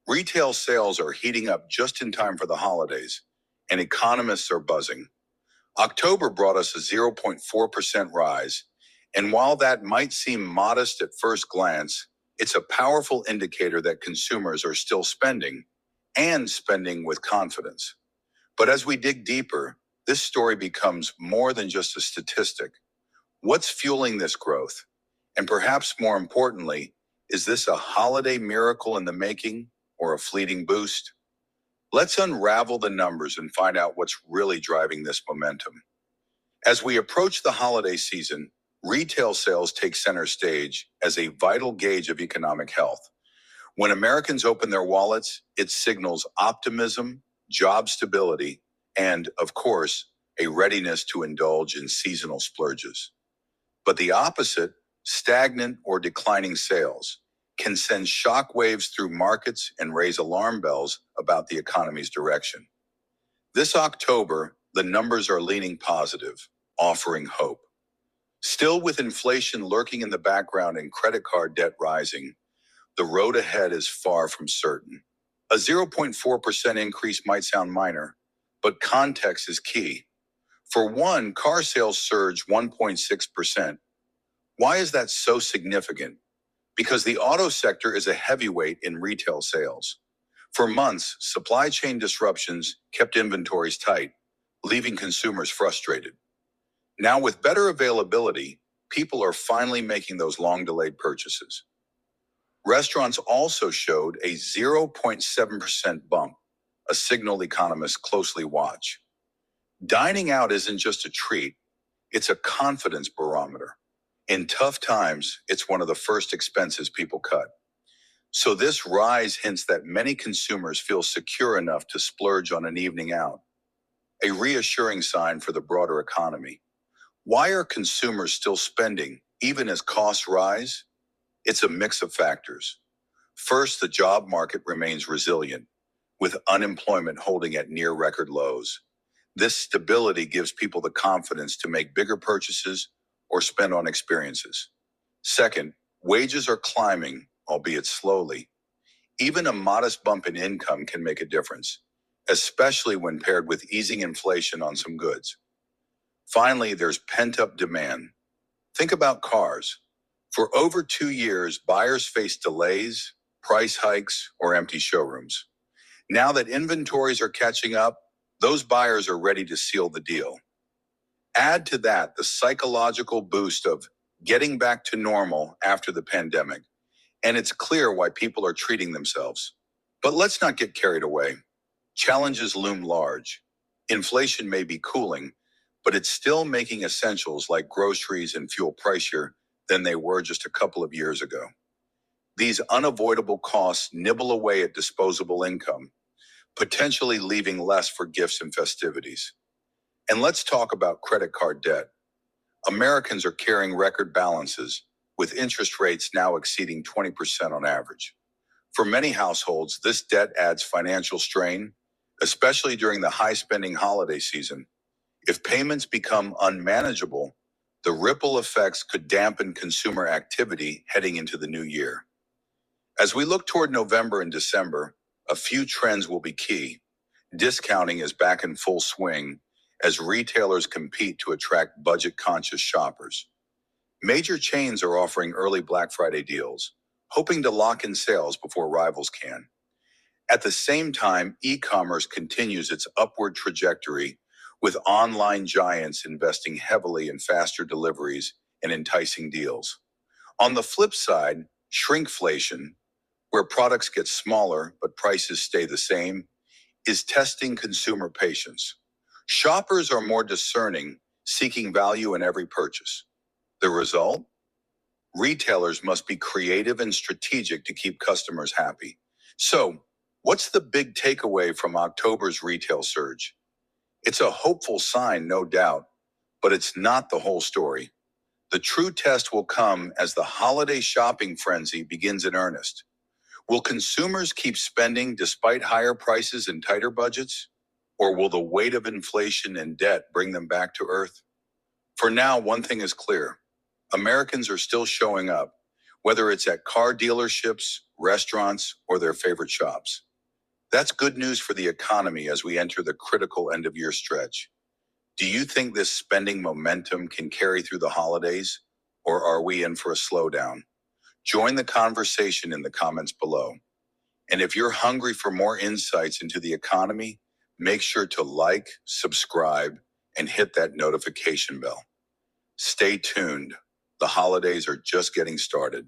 Retail sales are heating up just in time for the holidays, and economists are buzzing. October brought us a 0.4% rise, and while that might seem modest at first glance, it's a powerful indicator that consumers are still spending, and spending with confidence. But as we dig deeper, this story becomes more than just a statistic. What's fueling this growth? And perhaps more importantly, is this a holiday miracle in the making or a fleeting boost? Let's unravel the numbers and find out what's really driving this momentum. As we approach the holiday season, retail sales take center stage as a vital gauge of economic health. When Americans open their wallets, it signals optimism, job stability, and, of course, a readiness to indulge in seasonal splurges. But the opposite, stagnant or declining sales, can send shockwaves through markets and raise alarm bells about the economy's direction. This October, the numbers are leaning positive, offering hope. Still, with inflation lurking in the background and credit card debt rising, the road ahead is far from certain. A 0.4% increase might sound minor, but context is key. For one, car sales surged 1.6%. Why is that so significant? Because the auto sector is a heavyweight in retail sales. For months, supply chain disruptions kept inventories tight, leaving consumers frustrated. Now, with better availability, people are finally making those long-delayed purchases. Restaurants also showed a 0.7% bump, a signal economists closely watch. Dining out isn't just a treat, it's a confidence barometer. In tough times, it's one of the first expenses people cut. So this rise hints that many consumers feel secure enough to splurge on an evening out, a reassuring sign for the broader economy. Why are consumers still spending, even as costs rise? It's a mix of factors. First, the job market remains resilient, with unemployment holding at near record lows. This stability gives people the confidence to make bigger purchases or spend on experiences. Second, wages are climbing, albeit slowly. Even a modest bump in income can make a difference, especially when paired with easing inflation on some goods. Finally, there's pent-up demand. Think about cars. For over 2 years, buyers faced delays, price hikes, or empty showrooms. Now that inventories are catching up, those buyers are ready to seal the deal. Add to that the psychological boost of getting back to normal after the pandemic, and it's clear why people are treating themselves. But let's not get carried away. Challenges loom large. Inflation may be cooling, but it's still making essentials like groceries and fuel pricier than they were just a couple of years ago. These unavoidable costs nibble away at disposable income, potentially leaving less for gifts and festivities. And let's talk about credit card debt. Americans are carrying record balances, with interest rates now exceeding 20% on average. For many households, this debt adds financial strain, especially during the high-spending holiday season. If payments become unmanageable, the ripple effects could dampen consumer activity heading into the new year. As we look toward November and December, a few trends will be key. Discounting is back in full swing as retailers compete to attract budget-conscious shoppers. Major chains are offering early Black Friday deals, hoping to lock in sales before rivals can. At the same time, e-commerce continues its upward trajectory, with online giants investing heavily in faster deliveries and enticing deals. On the flip side, shrinkflation, where products get smaller but prices stay the same, is testing consumer patience. Shoppers are more discerning, seeking value in every purchase. The result? Retailers must be creative and strategic to keep customers happy. So, what's the big takeaway from October's retail surge? It's a hopeful sign, no doubt, but it's not the whole story. The true test will come as the holiday shopping frenzy begins in earnest. Will consumers keep spending despite higher prices and tighter budgets? Or will the weight of inflation and debt bring them back to earth? For now, one thing is clear. Americans are still showing up, whether it's at car dealerships, restaurants, or their favorite shops. That's good news for the economy as we enter the critical end of year stretch. Do you think this spending momentum can carry through the holidays, or are we in for a slowdown? Join the conversation in the comments below. And if you're hungry for more insights into the economy, make sure to like, subscribe, and hit that notification bell. Stay tuned. The holidays are just getting started.